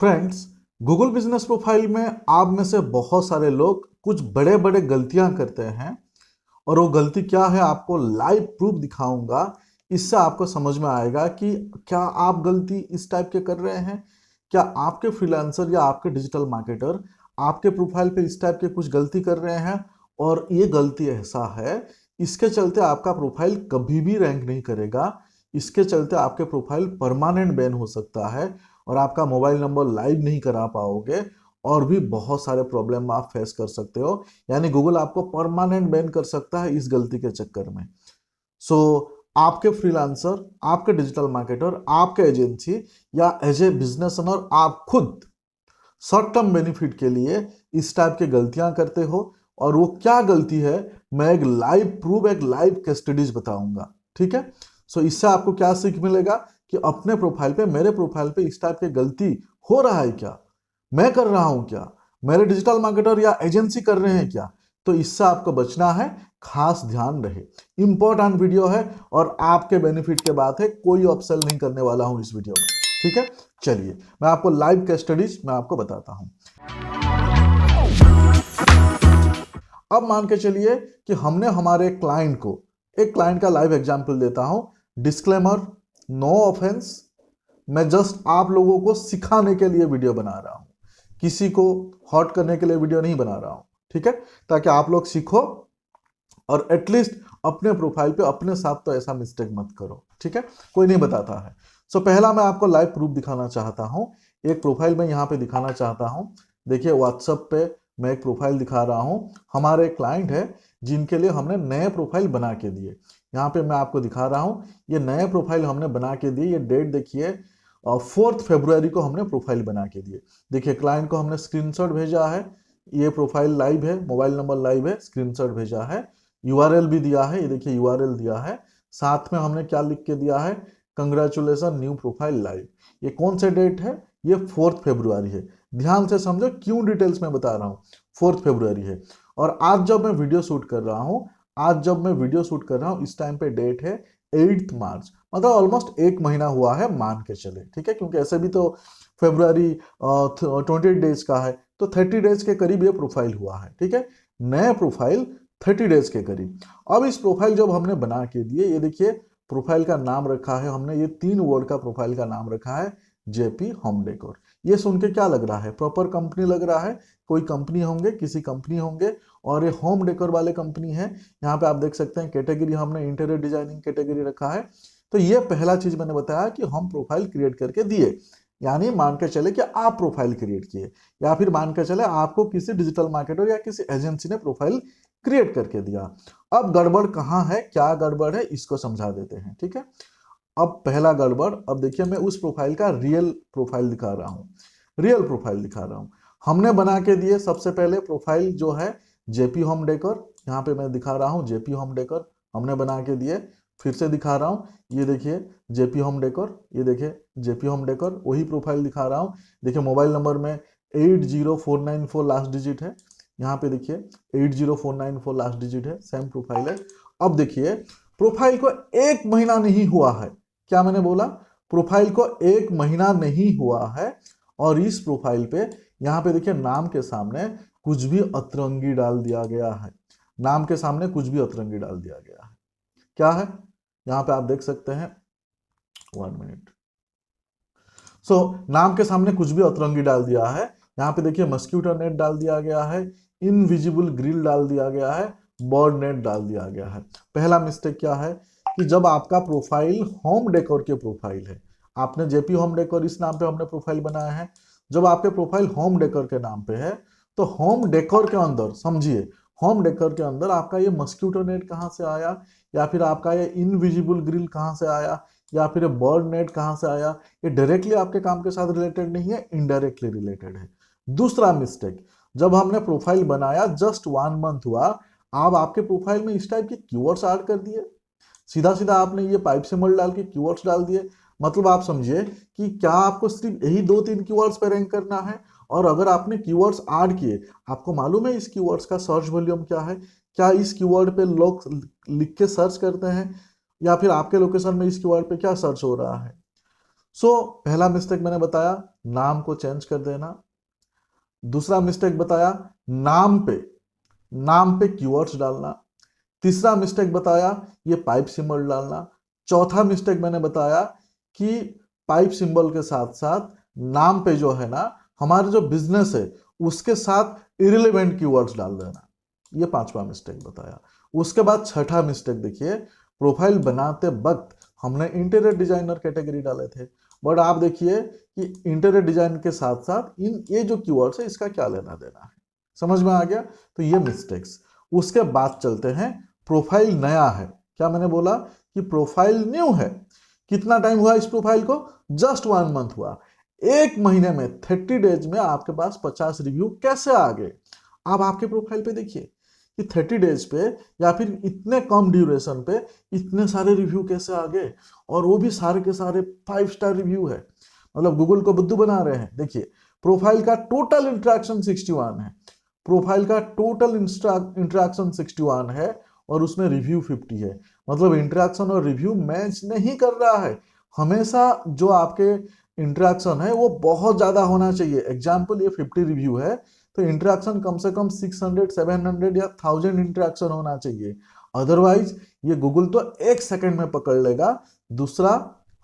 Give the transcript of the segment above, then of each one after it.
Friends, Google business profile में आप में से बहुत सारे लोग कुछ बड़े बड़े गलतियां करते हैं और वो गलती क्या है आपको लाइव प्रूफ दिखाऊंगा। इससे आपको समझ में आएगा कि क्या आप गलती इस टाइप के कर रहे हैं, क्या आपके फ्रीलांसर या आपके डिजिटल मार्केटर आपके प्रोफाइल पे इस टाइप के कुछ गलती कर रहे हैं और ये गलती ऐसा है इसके चलते आपका प्रोफाइल कभी भी रैंक नहीं करेगा। इसके चलते आपके प्रोफाइल परमानेंट बैन हो सकता है और आपका मोबाइल नंबर लाइव नहीं करा पाओगे और भी बहुत सारे प्रॉब्लम आप फेस कर सकते हो। यानी गूगल आपको परमानेंट बैन कर सकता है इस गलती के चक्कर में। सो आपके फ्रीलांसर, आपके डिजिटल मार्केटर, आपके एजेंसी या एज ए बिजनेस ओनर आप खुद शॉर्ट टर्म बेनिफिट के लिए इस टाइप की गलतियां करते हो और वो क्या गलती है मैं एक लाइव प्रूफ, एक लाइव केस स्टडीज बताऊंगा। ठीक है। सो इससे आपको क्या सीख मिलेगा कि अपने प्रोफाइल पे, मेरे प्रोफाइल पे इस टाइप की गलती हो रहा है क्या, मैं कर रहा हूं क्या, मेरे डिजिटल मार्केटर या एजेंसी कर रहे हैं क्या। तो इससे आपको बचना है, खास ध्यान रहे। इंपॉर्टेंट वीडियो है और आपके बेनिफिट के बात है, कोई अपसेल नहीं करने वाला हूं इस वीडियो में। ठीक है, चलिए मैं आपको लाइव केस स्टडीज मैं आपको बताता हूं। अब मान के चलिए कि हमने हमारे क्लाइंट को, एक क्लाइंट का लाइव एग्जांपल देता हूं। डिस्क्लेमर, नो ऑफेंस, मैं जस्ट आप लोगों को सिखाने के लिए वीडियो बना रहा हूं, किसी को हॉट करने के लिए वीडियो नहीं बना रहा हूं। ठीक है, ताकि आप लोग सीखो और एटलीस्ट अपने प्रोफाइल पे अपने साथ तो ऐसा मिस्टेक मत करो। ठीक है, कोई नहीं बताता है। सो पहला मैं आपको लाइव प्रूफ दिखाना चाहता हूं। एक प्रोफाइल मैं यहाँ पे दिखाना चाहता हूं। देखिए व्हाट्सएप पे मैं एक प्रोफाइल दिखा रहा हूं। हमारे क्लाइंट है जिनके लिए हमने नए प्रोफाइल बना के दिए। यहाँ पे मैं आपको दिखा रहा हूँ, ये नए प्रोफाइल हमने बना के दिए। ये डेट देखिए, 4 फरवरी को हमने प्रोफाइल बना के दिए। देखिए क्लाइंट को हमने स्क्रीनशॉट भेजा है, ये प्रोफाइल लाइव है, मोबाइल नंबर लाइव है, स्क्रीनशॉट भेजा है, यूआरएल भी दिया है। ये देखिए यूआरएल दिया है, साथ में हमने क्या लिख के दिया है, कंग्रेचुलेसन न्यू प्रोफाइल लाइव। ये कौन से डेट है, ये 4 फरवरी है। ध्यान से समझो क्यों डिटेल्स में बता रहा हूँ। 4 फरवरी है और आज जब मैं वीडियो शूट कर रहा हूँ, इस टाइम पे डेट है 8 मार्च, मतलब ऑलमोस्ट 1 महीना हुआ है मान के चले। ठीक है, क्योंकि ऐसे भी तो फरवरी 20 डेज का है, तो 30 डेज के करीब ये प्रोफाइल हुआ है। ठीक है, नया प्रोफाइल 30 डेज के करीब। अब इस प्रोफाइल जब हमने बना के दिए, ये देखिए प्रोफाइल का नाम रखा है हमने, ये 3 वर्ड का प्रोफाइल का नाम रखा है, जेपी होम डेकोर। ये सुन के क्या लग रहा है, प्रॉपर कंपनी लग रहा है, कोई कंपनी होंगे, किसी कंपनी होंगे और ये होम डेकोर वाले कंपनी है। यहाँ पे आप देख सकते हैं कैटेगरी हमने इंटीरियर डिजाइनिंग कैटेगरी रखा है। तो ये पहला चीज मैंने बताया कि हम प्रोफाइल क्रिएट करके दिए। यानी मान के चले कि आप प्रोफाइल क्रिएट किए या फिर मान के चले आपको किसी डिजिटल मार्केटर या किसी एजेंसी ने प्रोफाइल क्रिएट करके दिया। अब गड़बड़ कहाँ है, क्या गड़बड़ है, इसको समझा देते हैं। ठीक है, अब पहला गड़बड़, अब देखिए मैं उस प्रोफाइल का रियल प्रोफाइल दिखा रहा हूँ, रियल प्रोफाइल दिखा रहा हूँ। हमने बना के दिए सबसे पहले प्रोफाइल जो है जेपी होम डेकोर, यहाँ पे मैं दिखा रहा हूँ जेपी होम डेकोर हमने बना के दिए। फिर से दिखा रहा हूँ, ये देखिए जेपी होम डेकोर, ये देखिए जेपी होम डेकोर, वही प्रोफाइल दिखा रहा हूँ। देखिए मोबाइल नंबर में 80494 लास्ट डिजिट है, यहाँ पे देखिए 80494 लास्ट डिजिट है, सेम प्रोफाइल है। अब देखिए प्रोफाइल को 1 महीना नहीं हुआ है, क्या मैंने बोला, प्रोफाइल को 1 महीना नहीं हुआ है और इस प्रोफाइल पे यहाँ पे देखिए नाम के सामने कुछ भी अतरंगी डाल दिया गया है, नाम के सामने कुछ भी अतरंगी डाल दिया गया है। क्या है, यहाँ पे आप देख सकते हैं, 1 मिनट। सो नाम के सामने कुछ भी अतरंगी डाल दिया है। यहाँ पे देखिए मस्क्यूटो नेट डाल दिया गया है, इनविजिबल ग्रिल डाल दिया गया है, बर्ड नेट डाल दिया गया है। पहला मिस्टेक क्या है कि जब आपका प्रोफाइल होम डेकोर के प्रोफाइल है, आपने जेपी होम डेकोर इस नाम पे हमने प्रोफाइल बनाया है, जब आपके प्रोफाइल होम डेकोर के नाम पे है तो होम डेकोर के अंदर समझिए, होम डेकोर के अंदर आपका ये मस्क्यूटो नेट कहाँ से आया, या फिर आपका ये इनविजिबल ग्रिल कहाँ से आया, या फिर बर्ड नेट कहाँ से आया, ये डायरेक्टली आपके काम के साथ रिलेटेड नहीं है, इनडायरेक्टली रिलेटेड है। दूसरा मिस्टेक, जब हमने प्रोफाइल बनाया जस्ट 1 मंथ हुआ, आप आपके प्रोफाइल में इस टाइप के कीवर्ड्स ऐड कर दिए, सीधा सीधा आपने ये पाइप सिंबल डाल के कीवर्ड्स डाल दिए। मतलब आप समझिए कि क्या आपको सिर्फ यही 2-3 कीवर्ड्स पे रैंक करना है, और अगर आपने कीवर्ड्स ऐड किए, आपको मालूम है इस कीवर्ड्स का सर्च वॉल्यूम क्या है, क्या इस कीवर्ड पे लोग लिख के सर्च करते हैं, या फिर आपके लोकेशन में इस कीवर्ड पे क्या सर्च हो रहा है। सो पहला मिस्टेक मैंने बताया नाम को चेंज कर देना। दूसरा मिस्टेक बताया, नाम पे कीवर्ड्स डालना। तीसरा मिस्टेक बताया ये पाइप सिंबल डालना। चौथा मिस्टेक मैंने बताया कि पाइप सिंबल के साथ साथ नाम पे जो है ना हमारे जो बिजनेस है उसके साथ इरिलेवेंट कीवर्ड्स डाल देना। ये पांचवा मिस्टेक बताया। उसके बाद छठा मिस्टेक देखिए, प्रोफाइल बनाते वक्त हमने इंटीरियर डिजाइनर कैटेगरी डाले थे, बट आप देखिए कि इंटीरियर डिजाइन के साथ साथ ये जो कीवर्ड्स है इसका क्या लेना देना है। समझ में आ गया? तो ये मिस्टेक्स। उसके बाद चलते हैं, प्रोफाइल नया है। क्या मैंने बोला कि प्रोफाइल न्यू है। कितना टाइम हुआ इस प्रोफाइल को? जस्ट 1 मंथ हुआ। एक महीने में 30 डेज में आपके पास 50 रिव्यू कैसे आ गए? आप आपके प्रोफाइल पे देखिए कि 30 डेज पे या फिर इतने कम ड्यूरेशन पे इतने सारे रिव्यू कैसे आ गए, और वो भी सारे के सारे 5 स्टार रिव्यू है। मतलब गूगल को बुद्धू बना रहे हैं। देखिए प्रोफाइल का टोटल इंटरेक्शन 61 है, प्रोफाइल का टोटल इंटरेक्शन 61 है और उसमें रिव्यू 50 है। मतलब इंटरेक्शन और रिव्यू मैच नहीं कर रहा है। हमेशा जो आपके इंटरेक्शन है वो बहुत ज्यादा होना चाहिए। एग्जाम्पल ये 50 रिव्यू है तो इंटरेक्शन कम से कम 600 700 या 1000 इंटरेक्शन होना चाहिए। अदरवाइज ये गूगल तो 1 सेकंड में पकड़ लेगा। दूसरा,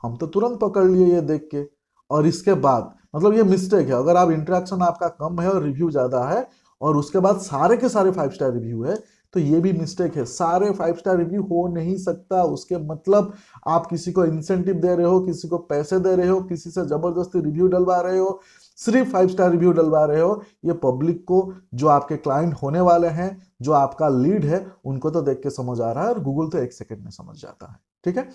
हम तो तुरंत पकड़ लिए ये देख के। और इसके बाद मतलब ये मिस्टेक है, अगर आप इंटरेक्शन आपका कम है और रिव्यू ज्यादा है और उसके बाद सारे के सारे 5 स्टार रिव्यू है तो ये भी मिस्टेक है। सारे 5 स्टार रिव्यू हो नहीं सकता। उसके मतलब आप किसी को इंसेंटिव दे रहे हो, किसी को पैसे दे रहे हो, किसी से जबरदस्ती रिव्यू डलवा रहे हो, सिर्फ 5 स्टार रिव्यू डलवा रहे हो। ये पब्लिक को, जो आपके क्लाइंट होने वाले हैं, जो आपका लीड है, उनको तो देख के समझ आ रहा है और गूगल तो 1 सेकंड में समझ जाता है। ठीक है,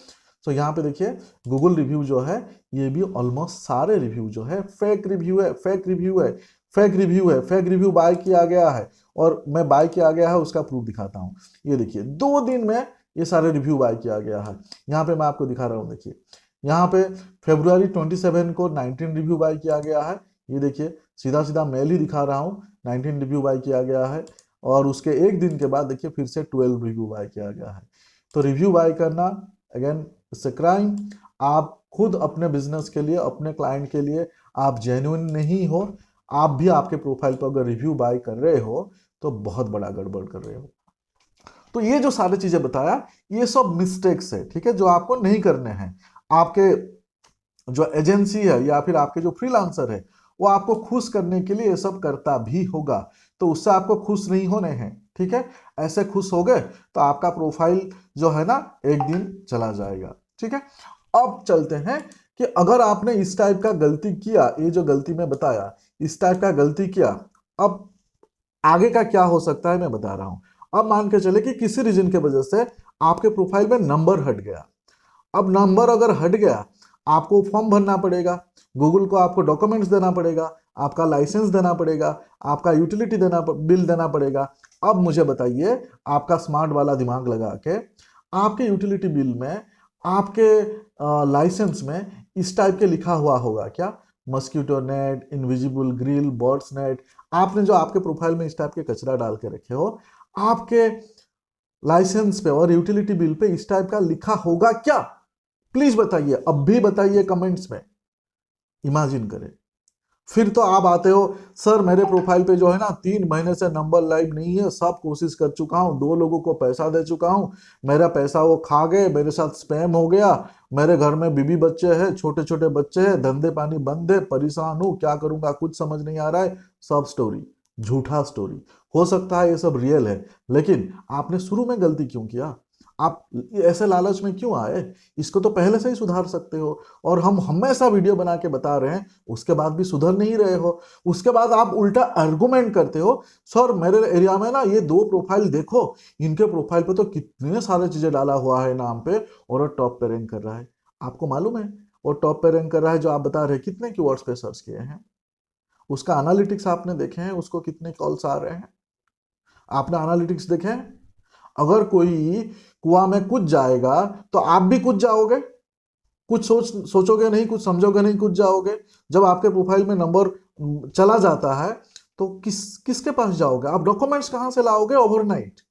तो यहाँ पे देखिए गूगल रिव्यू जो है ये भी ऑलमोस्ट सारे रिव्यू जो है फेक रिव्यू है, फेक रिव्यू है, फेक रिव्यू है, फेक रिव्यू बाय किया गया है। और मैं बाय किया गया है उसका प्रूफ दिखाता हूँ। ये देखिए 2 दिन में ये सारे रिव्यू बाय किया गया है। यहाँ पे मैं आपको दिखा रहा हूँ। देखिए यहाँ पे February 27 को 19 रिव्यू बाय किया गया है। ये देखिए सीधा सीधा मेल ही दिखा रहा हूँ, 19 रिव्यू बाय किया गया है। और उसके एक दिन के बाद देखिए फिर से 12 रिव्यू बाय किया गया है। तो रिव्यू बाय करना अगेन इट्स अ क्राइम। आप खुद अपने बिजनेस के लिए, अपने क्लाइंट के लिए आप जेन्युइन नहीं हो। आप भी आपके प्रोफाइल पर अगर रिव्यू बाय कर रहे हो तो बहुत बड़ा गड़बड़ कर रहे हो। तो ये जो सारी चीजें बताया ये सब मिस्टेक्स है, ठीक है, जो आपको नहीं करने हैं। आपके जो एजेंसी है या फिर आपके जो फ्रीलांसर है वो आपको खुश करने के लिए ये सब करता भी होगा, तो उससे आपको खुश नहीं होने हैं। ठीक है, ऐसे खुश हो गए तो आपका प्रोफाइल जो है ना एक दिन चला जाएगा। ठीक है, अब चलते हैं कि अगर आपने इस टाइप का गलती किया, ये जो गलती मैं बताया इस टाइप का गलती किया, अब आगे का क्या हो सकता है मैं बता रहा हूं। अब मान के चले कि किसी रीजन के वजह से आपके प्रोफाइल में नंबर हट गया। अब नंबर अगर हट गया आपको फॉर्म भरना पड़ेगा, गूगल को आपको डॉक्यूमेंट्स देना पड़ेगा, आपका लाइसेंस देना पड़ेगा, आपका यूटिलिटी बिल देना पड़ेगा। अब मुझे बताइए, आपका स्मार्ट वाला दिमाग लगा के आपके यूटिलिटी बिल में, आपके लाइसेंस में इस टाइप के लिखा हुआ होगा क्या? Mosquito net, invisible grill, birds net. आपने जो आपके प्रोफाइल में इस टाइप के कचरा डाल के रखे हो, आपके लाइसेंस पे और यूटिलिटी बिल पे इस टाइप का लिखा होगा क्या? प्लीज बताइए, अब भी बताइए कमेंट्स में। इमेजिन करें। फिर तो आप आते हो, सर मेरे प्रोफाइल पे जो है ना 3 महीने से नंबर लाइव नहीं है, सब कोशिश कर चुका हूँ, 2 लोगों को पैसा दे चुका हूँ, मेरा पैसा वो खा गए, मेरे साथ स्पैम हो गया, मेरे घर में बीबी बच्चे हैं, छोटे छोटे बच्चे हैं, धंधे पानी बंद है, परेशान हूँ, क्या करूंगा कुछ समझ नहीं आ रहा है। सब स्टोरी, झूठा स्टोरी। हो सकता है ये सब रियल है, लेकिन आपने शुरू में गलती क्यों किया? आप ऐसे लालच में क्यों आए? इसको तो पहले से ही सुधार सकते हो। और हम हमेशा वीडियो बना के बता रहे हैं, उसके बाद भी सुधर नहीं रहे हो। उसके बाद आप उल्टा आर्गुमेंट करते हो, सर मेरे एरिया में ना ये 2 प्रोफाइल देखो, इनके प्रोफाइल पे तो कितने सारे चीजें डाला हुआ है नाम पे और वो टॉप पे रैंक कर रहा है। आपको मालूम है वो टॉप पे रैंक कर रहा है? जो आप बता रहे हैं कितने कीवर्ड्स पे सर्च किए हैं, उसका एनालिटिक्स आपने देखे हैं, उसको कितने कॉल्स आ रहे हैं? आपने एनालिटिक्स देखे हैं? अगर कोई कुआं में कूद जाएगा तो आप भी कूद जाओगे? कुछ सोचोगे नहीं, कुछ समझोगे नहीं, कूद जाओगे। जब आपके प्रोफाइल में नंबर चला जाता है तो किसके पास जाओगे? आप डॉक्यूमेंट्स कहां से लाओगे ओवरनाइट?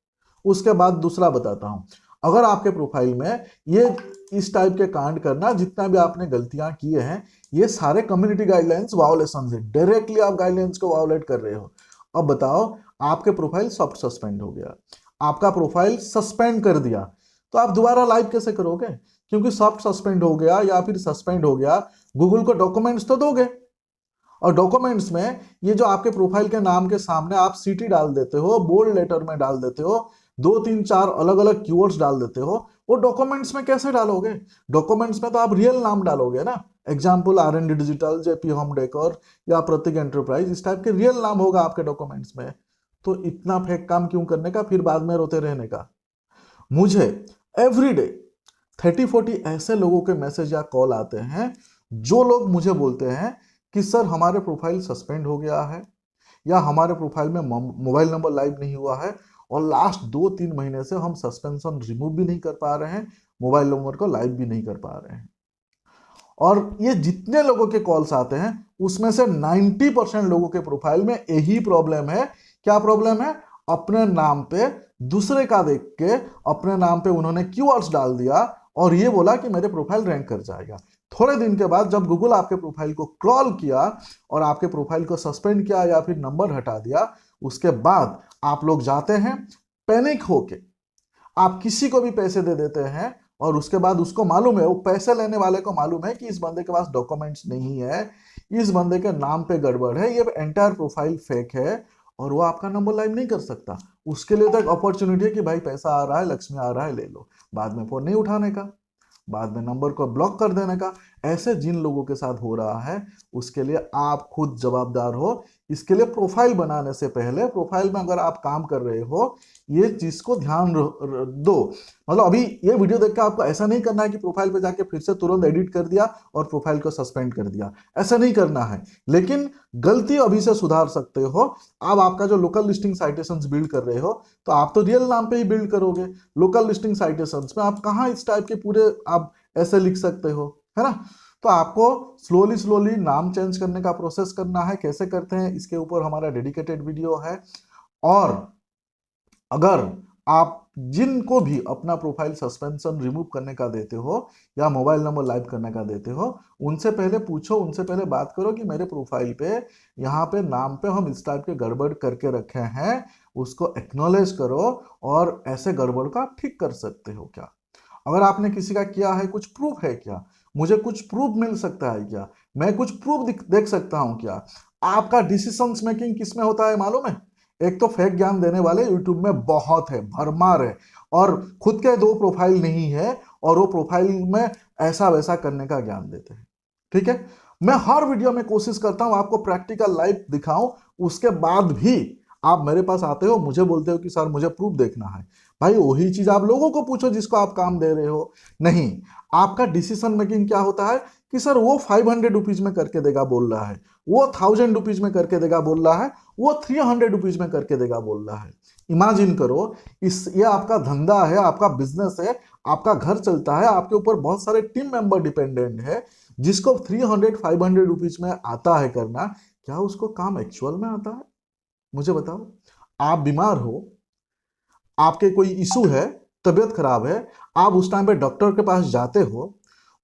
उसके बाद दूसरा बताता हूं, अगर आपके प्रोफाइल में ये इस टाइप के कांड करना, जितना भी आपने गलतियां किए हैं, ये सारे कम्युनिटी गाइडलाइंस वायोलेशन है, डायरेक्टली आप गाइडलाइंस को वायोलेट कर रहे हो। अब बताओ, आपके प्रोफाइल सॉफ्ट सस्पेंड हो गया, आपका प्रोफाइल सस्पेंड कर दिया, तो आप दोबारा लाइव कैसे करोगे? क्योंकि सॉफ्ट सस्पेंड हो गया या फिर सस्पेंड हो गया, गूगल को डॉक्यूमेंट्स तो दोगे, और डॉक्यूमेंट्स में ये जो आपके प्रोफाइल के नाम के सामने आप सिटी डाल देते हो, बोल्ड लेटर में डाल देते हो, 2 3 4 अलग अलग कीवर्ड्स डाल देते हो, वो डॉक्यूमेंट्स में कैसे डालोगे? डॉक्यूमेंट्स में तो आप रियल नाम डालोगे ना। Example R&D digital, JP home decor या प्रतीक एंटरप्राइज, इस टाइप के रियल नाम होगा आपके डॉक्यूमेंट्स में। तो इतना फेक काम क्यों करने का, फिर बाद में रोते रहने का? मुझे एवरीडे 30 40 ऐसे लोगों के मैसेज या कॉल आते हैं, जो लोग मुझे बोलते हैं कि सर हमारे प्रोफाइल सस्पेंड हो गया है, या हमारे प्रोफाइल में मोबाइल नंबर लाइव नहीं हुआ है, और लास्ट 2 3 महीने से हम सस्पेंशन रिमूव भी नहीं कर पा रहे हैं, मोबाइल नंबर को लाइव भी नहीं कर पा रहे हैं। और ये जितने लोगों के कॉल्स आते हैं, उसमें से 90% लोगों के प्रोफाइल में यही प्रॉब्लम है। क्या प्रॉब्लम है? अपने नाम पे दूसरे का देख के अपने नाम पे उन्होंने कीवर्ड्स डाल दिया और ये बोला कि मेरे प्रोफाइल रैंक कर जाएगा। थोड़े दिन के बाद जब गूगल आपके प्रोफाइल को क्रॉल किया और आपके प्रोफाइल को सस्पेंड किया या फिर नंबर हटा दिया, उसके बाद आप लोग जाते हैं पैनिक होके, आप किसी को भी पैसे दे देते हैं, और उसके बाद उसको मालूम है, वो पैसे लेने वाले को मालूम है कि इस बंदे के पास डॉक्यूमेंट्स नहीं है, इस बंदे के नाम पे गड़बड़ है, ये एंटायर प्रोफाइल फेक है, और वो आपका नंबर लाइव नहीं कर सकता। उसके लिए तो एक अपॉर्चुनिटी है कि भाई पैसा आ रहा है, लक्ष्मी आ रहा है, ले लो। बाद में फोन नहीं उठाने का, बाद में नंबर को ब्लॉक कर देने का। ऐसे जिन लोगों के साथ हो रहा है, उसके लिए आप खुद जवाबदार हो। इसके लिए प्रोफाइल बनाने से पहले, प्रोफाइल में अगर आप काम कर रहे हो, ये चीज को ध्यान दो। मतलब अभी ये वीडियो देखकर आपको ऐसा नहीं करना है कि प्रोफाइल पे जाके फिर से तुरंत एडिट कर दिया और प्रोफाइल को सस्पेंड कर दिया, ऐसा नहीं करना है। लेकिन गलती अभी से सुधार सकते हो। आप आपका जो लोकल लिस्टिंग साइटेशंस बिल्ड कर रहे हो, तो आप तो रियल नाम पे ही बिल्ड करोगे। लोकल लिस्टिंग साइटेशंस में आप कहाँ इस टाइप के पूरे आप ऐसे लिख सकते हो, है ना? तो आपको स्लोली स्लोली नाम चेंज करने का प्रोसेस करना है। कैसे करते हैं, इसके ऊपर हमारा डेडिकेटेड वीडियो है। और अगर आप जिनको भी अपना प्रोफाइल सस्पेंशन रिमूव करने का देते हो या मोबाइल नंबर लाइव करने का देते हो, उनसे पहले पूछो, उनसे पहले बात करो कि मेरे प्रोफाइल पे यहाँ पे नाम पे हम इस टाइप के गड़बड़ करके रखे हैं, उसको एक्नॉलेज करो, और ऐसे गड़बड़ को आप ठीक कर सकते हो क्या? अगर आपने किसी का किया है, कुछ प्रूफ है क्या? मुझे कुछ प्रूफ मिल सकता है क्या? मैं कुछ प्रूफ देख सकता हूं क्या? आपका डिसीजन मेकिंग किस में होता है मालूम है? एक तो फेक ज्ञान देने वाले यूट्यूब में बहुत है, भरमार है, और खुद के 2 प्रोफाइल नहीं है, और वो प्रोफाइल में ऐसा वैसा करने का ज्ञान देते हैं। ठीक है, मैं हर वीडियो में कोशिश करता हूं आपको प्रैक्टिकल लाइव दिखाऊं, उसके बाद भी आप मेरे पास आते हो, मुझे बोलते हो कि सर मुझे प्रूफ देखना है। भाई वही चीज आप लोगों को पूछो जिसको आप काम दे रहे हो। नहीं, आपका डिसीजन मेकिंग क्या होता है कि सर वो 500 रुपीज में करके देगा बोल रहा है, वो 1000 रुपीज में करके देगा बोल रहा है, वो 300 रुपीज में करके देगा बोल रहा है। इमेजिन करो, ये आपका धंधा है, आपका बिजनेस है, आपका घर चलता है, आपके ऊपर बहुत सारे टीम मेंबर डिपेंडेंट है। जिसको 300 500 रुपीज में आता है करना, क्या उसको काम एक्चुअल में आता है? मुझे बताओ। आप बीमार हो, आपके कोई इशू है, तबीयत खराब है, आप उस टाइम पे डॉक्टर के पास जाते हो,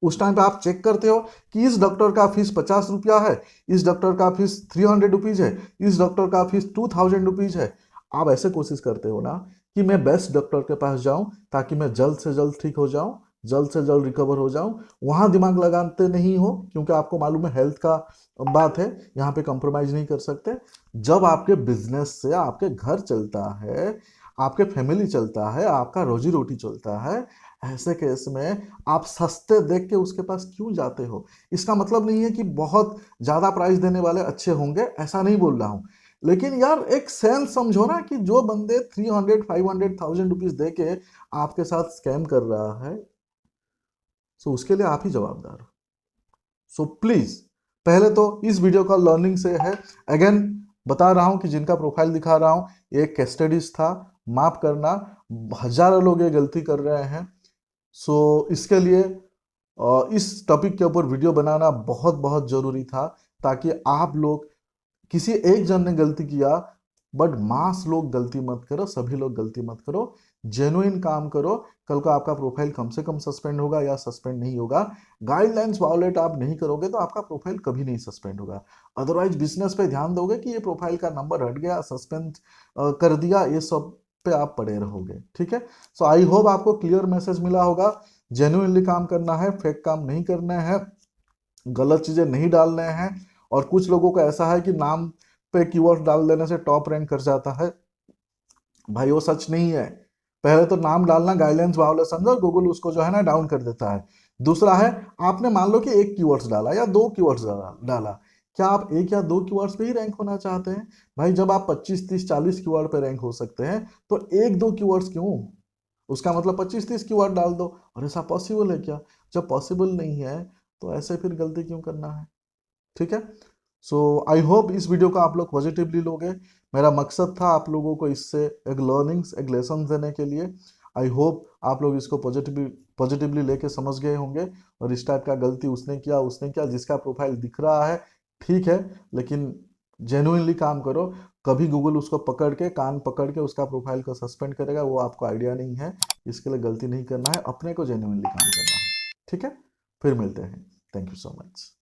उस टाइम पे आप चेक करते हो कि इस डॉक्टर का फीस 50 रुपया है, इस डॉक्टर का फीस 300 रुपीज है, इस डॉक्टर का फीस 2000 रुपीज है। आप ऐसे कोशिश करते हो ना कि मैं बेस्ट डॉक्टर के पास जाऊं, ताकि मैं जल्द से जल्द ठीक हो जाऊं, जल्द से जल्द रिकवर हो जाऊं। वहां दिमाग लगाते नहीं हो, क्योंकि आपको मालूम है हेल्थ का बात है, यहाँ पे कंप्रोमाइज नहीं कर सकते। जब आपके बिजनेस से आपके घर चलता है, आपके फैमिली चलता है, आपका रोजी रोटी चलता है, ऐसे केस में आप सस्ते देख के उसके पास क्यों जाते हो? इसका मतलब नहीं है कि बहुत ज्यादा प्राइस देने वाले अच्छे होंगे, ऐसा नहीं बोल रहा हूं। लेकिन यार एक सेंस समझो ना कि जो बंदे 300 500 1000 रुपीज दे के आपके साथ स्कैम कर रहा है, सो उसके लिए आप ही जवाबदार हो। सो प्लीज, पहले तो इस वीडियो का लर्निंग से है। अगेन बता रहा हूं कि जिनका प्रोफाइल दिखा रहा हूं, ये केस स्टडीज था, माफ करना, हजारों लोग ये गलती कर रहे हैं। सो इसके लिए इस टॉपिक के ऊपर वीडियो बनाना बहुत बहुत जरूरी था, ताकि आप लोग, किसी एक जन ने गलती किया, बट मास लोग गलती मत करो, सभी लोग गलती मत करो। जेन्युइन काम करो, कल को आपका प्रोफाइल कम से कम सस्पेंड होगा या सस्पेंड नहीं होगा। गाइडलाइंस वायोलेट आप नहीं करोगे तो आपका प्रोफाइल कभी नहीं सस्पेंड होगा। अदरवाइज बिजनेस पे ध्यान दोगे कि ये प्रोफाइल का नंबर हट गया, सस्पेंड कर दिया, ये सब पे आप पड़े रहोगे। ठीक है, सो आई होप आपको क्लियर मैसेज मिला होगा। जेन्युइनली काम करना है, फेक काम नहीं करना है, गलत चीजें नहीं डालने हैं। और कुछ लोगों को ऐसा है कि नाम पे कीवर्ड डाल देने से टॉप रैंक कर जाता है, भाई वो सच नहीं है। पहले तो नाम डालना गाइडलाइंस वायोलेट समझो, गूगल उसको जो है ना डाउन कर देता है। दूसरा है, आपने मान लो कि एक कीवर्ड्स डाला या दो कीवर्ड्स डाला, क्या आप एक या दो कीवर्ड्स पे ही रैंक होना चाहते हैं? भाई जब आप 25 30 40 कीवर्ड पे रैंक हो सकते हैं तो एक दो कीवर्ड्स क्यों? उसका मतलब 25 30 कीवर्ड डाल दो। और ऐसा पॉसिबल है क्या? जब पॉसिबल नहीं है तो ऐसे फिर गलती क्यों करना है? ठीक है, सो आई होप इस वीडियो को आप लोग पॉजिटिवली लोगे। मेरा मकसद था आप लोगों को इससे एक लर्निंग्स, एक लेसन देने के लिए। आई होप आप लोग इसको पॉजिटिवली लेके समझ गए होंगे। और इस टाइप का गलती उसने किया जिसका प्रोफाइल दिख रहा है, ठीक है, लेकिन जेन्युइनली काम करो। कभी गूगल उसको पकड़ के, कान पकड़ के उसका प्रोफाइल को सस्पेंड करेगा, वो आपको आइडिया नहीं है। इसके लिए गलती नहीं करना है, अपने को जेन्युइनली काम करना है। ठीक है, फिर मिलते हैं। Thank you so much.